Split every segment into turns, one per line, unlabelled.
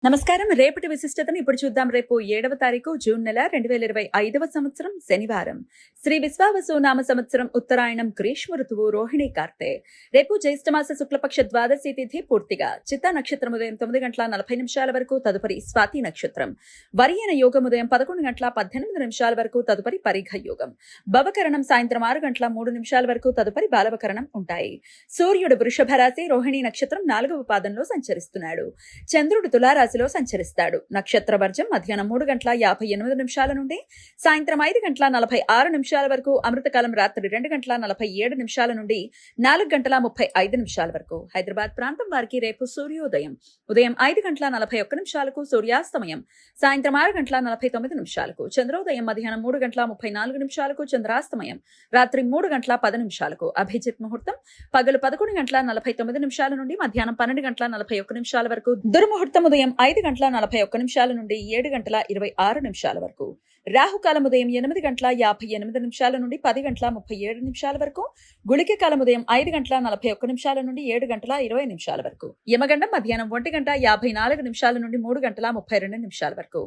నమస్కారం. రేపటి విశిష్టతను ఇప్పుడు చూద్దాం. రేపు 7వ తారీఖు జూన్ నెల 2025వ సంవత్సరం శనివారం. శ్రీ విశ్వావసు నామ సంవత్సరం ఉత్తరాయణం గ్రీష్మ ఋతువు రోహిణి కార్తె. రేపు జ్యేష్ఠమాస శుక్లపక్ష ద్వాదశి తిథి పూర్తిగా. చిత్తా నక్షత్రం ఉదయం 9:40 వరకు, తదుపరి స్వాతి నక్షత్రం. వరియన యోగం ఉదయం 11:18 వరకు, తదుపరి పరిఘ యోగం. భవకరణం సాయంత్రం 6:03 వరకు, తదుపరి బాలవకరణం ఉంటాయి. సూర్యుడు వృషభ రాశి రోహిణి నక్షత్రం 4వ పాదంలో సంచరిస్తున్నాడు. చంద్రుడు తులారాశి సంచరిస్తాడు. నక్షత్ర వర్జం మధ్యాహ్నం 3:58 నుండి సాయంత్రం 5:46 వరకు, అమృతకాలం రాత్రి 2:47 నుండి 4:35 వరకు. హైదరాబాద్ ప్రాంతం వారికి రేపు సూర్యోదయం ఉదయం 5:41 సూర్యాస్తమయం సాయంత్రం 6:49 చంద్రోదయం మధ్యాహ్నం 3:34 చంద్రాస్తమయం రాత్రి 3:10 అభిజిత్ ముహూర్తం పగలు 11:49 నుండి మధ్యాహ్నం 12:41 వరకు. దుర్ముహూర్తం ఉదయం 5:41 నుండి 7:26 వరకు. రాహుకాలం ఉదయం 8:58 నుండి 10:37 వరకు. గుళిక కాలం ఉదయం 5:41 నుండి 7:20 వరకు. యమగండం మధ్యాహ్నం 1:54 నుండి 3:32 వరకు.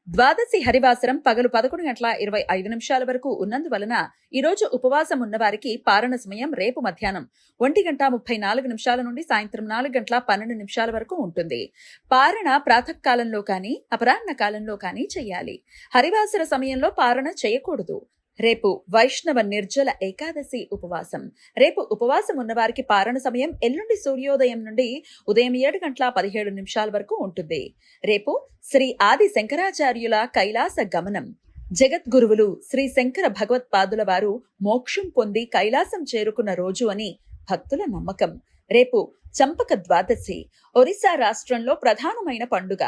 ద్వాదశి హరివాసరం పగలు 11:25 వరకు ఉన్నందువలన ఈరోజు ఉపవాసం ఉన్నవారికి పారణ సమయం రేపు మధ్యాహ్నం 1:34 నుండి సాయంత్రం 4:12 వరకు ఉంటుంది. పారణ ప్రాతకాలంలో కానీ అపరాహ్న కాలంలో కానీ చేయాలి. హరివాసర సమయంలో పారణ చేయకూడదు. రేపు వైష్ణవ నిర్జల ఏకాదశి ఉపవాసం. రేపు ఉపవాసం ఉన్నవారికి పారణ సమయం ఎల్లుండి సూర్యోదయం నుండి ఉదయం 7:17 వరకు ఉంటుంది. రేపు శ్రీ ఆది శంకరాచార్యుల కైలాస గమనం. జగద్గురువులు శ్రీ శంకర భగవత్పాదుల వారు మోక్షం పొంది కైలాసం చేరుకున్న రోజు అని భక్తుల నమ్మకం. రేపు చంపక ద్వాదశి. ఒరిస్సా రాష్ట్రంలో ప్రధానమైన పండుగ.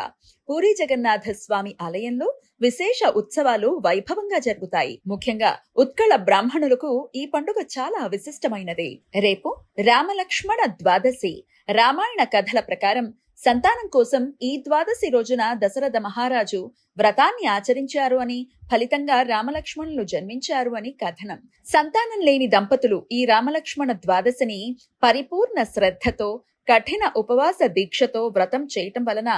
పూరీ జగన్నాథ స్వామి ఆలయంలో విశేష ఉత్సవాలు వైభవంగా జరుగుతాయి. ముఖ్యంగా ఉత్కళ బ్రాహ్మణులకు ఈ పండుగ చాలా విశిష్టమైనది. రేపు రామలక్ష్మణ ద్వాదశి. రామాయణ కథల ప్రకారం సంతానం కోసం ఈ ద్వాదశి రోజున దశరథ మహారాజు వ్రతాన్ని ఆచరించారు అని, ఫలితంగా రామలక్ష్మణులు జన్మించారు అని కథనం. సంతానం లేని దంపతులు ఈ రామలక్ష్మణ ద్వాదశిని పరిపూర్ణ శ్రద్ధతో, కఠిన ఉపవాస దీక్షతో వ్రతం చేయటం వలన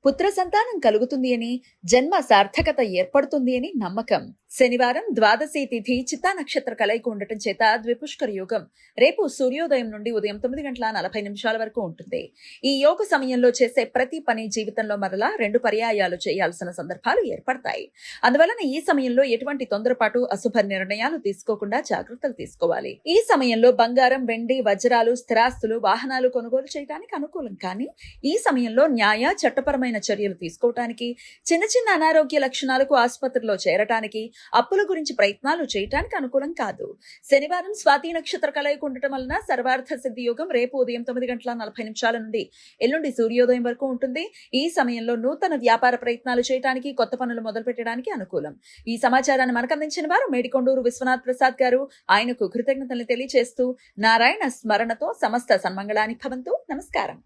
పుత్ర సంతానం కలుగుతుంది అని, జన్మ సార్థకత ఏర్పడుతుంది అని నమ్మకం. శనివారం ద్వాదశి తిథి చిత్తా నక్షత్ర కలయిక ఉండటం చేత ద్విపుష్కర యోగం రేపు సూర్యోదయం నుండి ఉదయం 9:40 వరకు ఉంటుంది. ఈ యోగ సమయంలో చేసే ప్రతి పని జీవితంలో మరలా 2 పర్యాయాలు చేయాల్సిన సందర్భాలు ఏర్పడతాయి. అందువలన ఈ సమయంలో ఎటువంటి తొందరపాటు, అశుభ నిర్ణయాలు తీసుకోకుండా జాగ్రత్తలు తీసుకోవాలి. ఈ సమయంలో బంగారం, వెండి, వజ్రాలు, స్థిరాస్తులు, వాహనాలు కొనుగోలు చేయడానికి అనుకూలం. కానీ ఈ సమయంలో న్యాయ, చట్టపరమైన చర్యలు తీసుకోవటానికి, చిన్న చిన్న అనారోగ్య లక్షణాలకు ఆసుపత్రిలో చేరటానికి, అప్పుల గురించి ప్రయత్నాలు చేయటానికి అనుకూలం కాదు. శనివారం స్వాతి నక్షత్ర కలయిక ఉండటం వలన సర్వార్థ సిద్ధి యోగం రేపు ఉదయం 9:40 నుండి ఎల్లుండి సూర్యోదయం వరకు ఉంటుంది. ఈ సమయంలో నూతన వ్యాపార ప్రయత్నాలు చేయడానికి, కొత్త పనులు మొదలు పెట్టడానికి అనుకూలం. ఈ సమాచారాన్ని మనకు అందించిన వారు మేడికొండూరు విశ్వనాథ్ ప్రసాద్ గారు. ఆయనకు కృతజ్ఞతలు తెలియజేస్తూ నారాయణ స్మరణతో సమస్త సన్మంగళాని భవంతు. నమస్కారం.